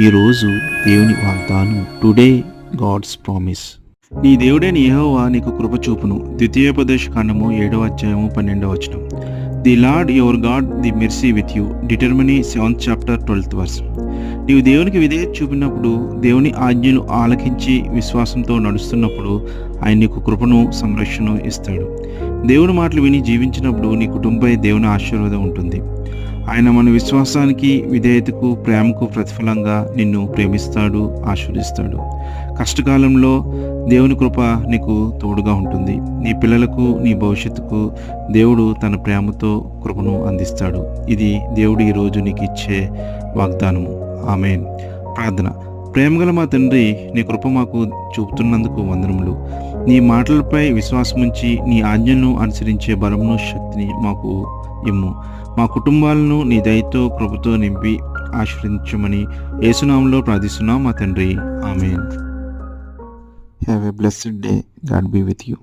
ఈరోజు దేవుని వాగ్దానం. Today God's promise. నీ దేవుడైన యెహోవా నీకు కృప చూపును. ద్వితీయోపదేశకాండము 7వ అధ్యాయము 12వ వచనం. The Lord your God the mercy with you. Deuteronomy 7th chapter 12th verse. నీవు దేవునికి విధేయత చూపినప్పుడు, దేవుని ఆజ్ఞలు ఆలకించి విశ్వాసంతో నడుస్తున్నప్పుడు ఆయన నీకు కృపను, సంరక్షణ ఇస్తాడు. దేవుని మాటలు విని జీవించినప్పుడు నీ కుటుంబపై దేవుని ఆశీర్వాదం ఉంటుంది. ఆయన మన విశ్వాసానికి, విధేయతకు, ప్రేమకు ప్రతిఫలంగా నిన్ను ప్రేమిస్తాడు, ఆశీర్వదిస్తాడు. కష్టకాలంలో దేవుని కృప నీకు తోడుగా ఉంటుంది. నీ పిల్లలకు, నీ భవిష్యత్తుకు దేవుడు తన ప్రేమతో కృపను అందిస్తాడు. ఇది దేవుడు ఈరోజు నీకు ఇచ్చే వాగ్దానము. ఆమేన్. ప్రార్థన. ప్రేమగల మా తండ్రి, నీ కృప మాకు చూపుతున్నందుకు వందనములు. నీ మాటలపై విశ్వాసముంచి నీ ఆజ్ఞలను అనుసరించే బలమును, శక్తిని మాకు ఇమ్ము. మా కుటుంబాలను నీ దయతో, కృపతో నింపి ఆశీర్వదించమని యేసునామములో ప్రార్థిస్తున్నాం మా తండ్రి. ఆమేన్. Have a blessed day. God be with you.